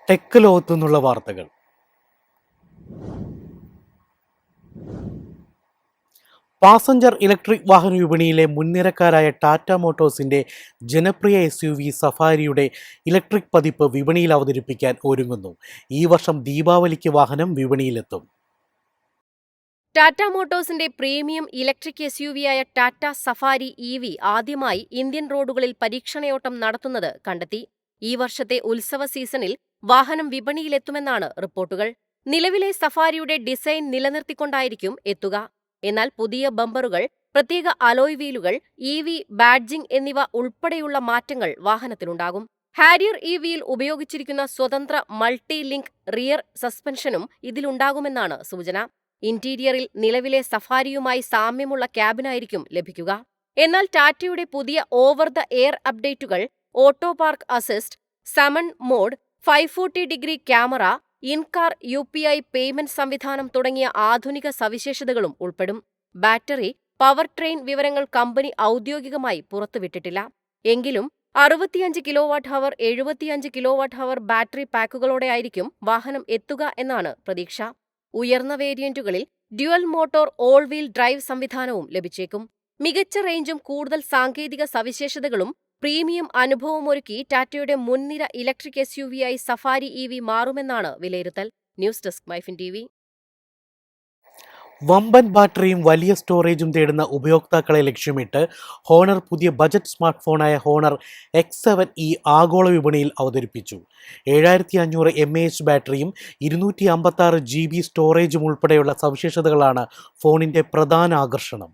Tech ലോകത്തു നിന്നുള്ള വാർത്തകൾ. പാസഞ്ചർ ഇലക്ട്രിക് വാഹന വിപണിയിലെ മുൻനിരക്കാരായ ടാറ്റ മോട്ടോഴ്സിന്റെ ജനപ്രിയ SUV സഫാരിയുടെ ഇലക്ട്രിക് പതിപ്പ് വിപണിയിൽ അവതരിപ്പിക്കാൻ ഒരുങ്ങുന്നു. ഈ വർഷം ദീപാവലിക്ക് വാഹനം വിപണിയിലെത്തും. ടാറ്റ മോട്ടോഴ്സിന്റെ പ്രീമിയം ഇലക്ട്രിക് SUV-യായ ടാറ്റ സഫാരി EV ആദ്യമായി ഇന്ത്യൻ റോഡുകളിൽ പരീക്ഷണയോട്ടം നടത്തുന്നത് കണ്ടെത്തി. ഈ വർഷത്തെ ഉത്സവ സീസണിൽ വാഹനം വിപണിയിലെത്തുമെന്നാണ് റിപ്പോർട്ടുകൾ. നിലവിലെ സഫാരിയുടെ ഡിസൈൻ നിലനിർത്തിക്കൊണ്ടായിരിക്കും എത്തുക. എന്നാൽ പുതിയ ബമ്പറുകൾ, പ്രത്യേക അലോയ് വീലുകൾ, EV ബാഡ്ജിംഗ് എന്നിവ ഉൾപ്പെടെയുള്ള മാറ്റങ്ങൾ വാഹനത്തിലുണ്ടാകും. ഹാരിയർ EV-യിൽ ഉപയോഗിച്ചിരിക്കുന്ന സ്വതന്ത്ര മൾട്ടി ലിങ്ക് റിയർ സസ്പെൻഷനും ഇതിലുണ്ടാകുമെന്നാണ് സൂചന. ഇന്റീരിയറിൽ നിലവിലെ സഫാരിയുമായി സാമ്യമുള്ള ക്യാബിനായിരിക്കും ലഭിക്കുക. എന്നാൽ ടാറ്റയുടെ പുതിയ ഓവർ ദ എയർ അപ്ഡേറ്റുകൾ, auto park assist, summon mode, 540° camera, in car UPI payment സംവിധാനം തുടങ്ങിയ ആധുനിക സവിശേഷതകളും ഉൾപ്പെടും. ബാറ്ററി, പവർ ട്രെയിൻ വിവരങ്ങൾ കമ്പനി ഔദ്യോഗികമായി പുറത്തുവിട്ടിട്ടില്ല. എങ്കിലും 65 kWh, 75 kWh ബാറ്ററി പാക്കുകളോടെയായിരിക്കും വാഹനം എത്തുക എന്നാണ് പ്രതീക്ഷ. ഉയർന്ന വേരിയന്റുകളിൽ dual motor all wheel drive സംവിധാനവും ലഭിച്ചേക്കും. മികച്ച റേഞ്ചും കൂടുതൽ സാങ്കേതിക സവിശേഷതകളും പ്രീമിയം അനുഭവമൊരുക്കി ടാറ്റയുടെ മുൻനിര ഇലക്ട്രിക് SUV-യായി സഫാരി EV മാറുമെന്നാണ് വിലയിരുത്തൽ. News desk MyFin TV. വമ്പൻ ബാറ്ററിയും വലിയ സ്റ്റോറേജും തേടുന്ന ഉപയോക്താക്കളെ ലക്ഷ്യമിട്ട് ഹോണർ പുതിയ ബജറ്റ് സ്മാർട്ട് ഫോണായ ഹോണർ X7e ആഗോള വിപണിയിൽ അവതരിപ്പിച്ചു. 7500 mAh ബാറ്ററിയും 256 GB സ്റ്റോറേജും ഉൾപ്പെടെയുള്ള സവിശേഷതകളാണ് ഫോണിന്റെ പ്രധാന ആകർഷണം.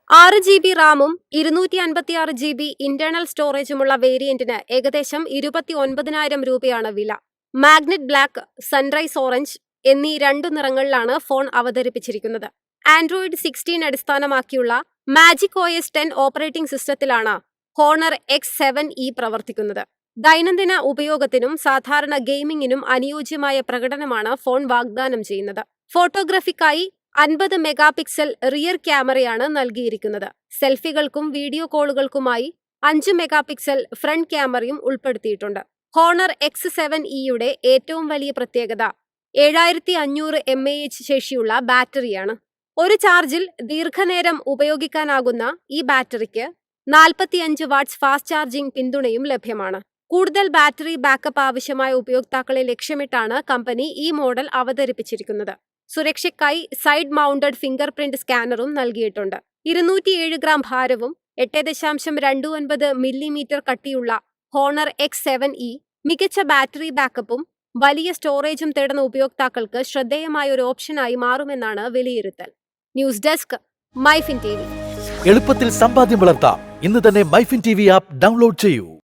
6 GB റാമും 256 GB ഇന്റേണൽ സ്റ്റോറേജുമുള്ള വേരിയന്റിന് ഏകദേശം 29,000 രൂപയാണ് വില. മാഗ്നറ്റ് ബ്ലാക്ക്, സൺറൈസ് ഓറഞ്ച് എന്നീ 2 നിറങ്ങളിലാണ് ഫോൺ അവതരിപ്പിച്ചിരിക്കുന്നത്. ആൻഡ്രോയിഡ് 16 അടിസ്ഥാനമാക്കിയുള്ള മാജിക് OS 10 ഓപ്പറേറ്റിംഗ് സിസ്റ്റത്തിലാണ് ഹോണർ X7e പ്രവർത്തിക്കുന്നത്. ദൈനംദിന ഉപയോഗത്തിനും സാധാരണ ഗെയിമിംഗിനും അനുയോജ്യമായ പ്രകടനമാണ് ഫോൺ വാഗ്ദാനം ചെയ്യുന്നത്. ഫോട്ടോഗ്രാഫിക്കായി 50 മെഗാപിക്സൽ റിയർ ക്യാമറയാണ് നൽകിയിരിക്കുന്നത്. സെൽഫികൾക്കും വീഡിയോ കോളുകൾക്കുമായി 5 മെഗാപിക്സൽ ഫ്രണ്ട് ക്യാമറയും ഉൾപ്പെടുത്തിയിട്ടുണ്ട്. ഹോണർ X7eയുടെ ഏറ്റവും വലിയ പ്രത്യേകത 7500 mAh ശേഷിയുള്ള ബാറ്ററിയാണ്. ഒരു ചാർജിൽ ദീർഘനേരം ഉപയോഗിക്കാനാകുന്ന ഈ ബാറ്ററിക്ക് 45 വാട്ട്സ് ഫാസ്റ്റ് ചാർജിംഗ് പിന്തുണയും ലഭ്യമാണ്. കൂടുതൽ ബാറ്ററി ബാക്കപ്പ് ആവശ്യമായ ഉപയോക്താക്കളെ ലക്ഷ്യമിട്ടാണ് കമ്പനി ഈ മോഡൽ അവതരിപ്പിച്ചിരിക്കുന്നത്. സുരക്ഷയ്ക്കായി സൈഡ് മൗണ്ടഡ് ഫിംഗർ പ്രിന്റ് സ്കാനറും നൽകിയിട്ടുണ്ട്. 207 ഗ്രാം ഭാരവും 8.29 മില്ലിമീറ്റർ കട്ടിയുള്ള ഹോണർ X7e മികച്ച ബാറ്ററി ബാക്കപ്പും വലിയ സ്റ്റോറേജും തേടുന്ന ഉപയോക്താക്കൾക്ക് ശ്രദ്ധേയമായ ഒരു ഓപ്ഷനായി മാറുമെന്നാണ് വിലയിരുത്തൽ. News desk MyFin TV. എളുപ്പത്തിൽ സമ്പാദ്യം വളർത്താം. ഇന്ന് തന്നെ മൈഫിൻ TV ആപ്പ് ഡൗൺലോഡ് ചെയ്യൂ.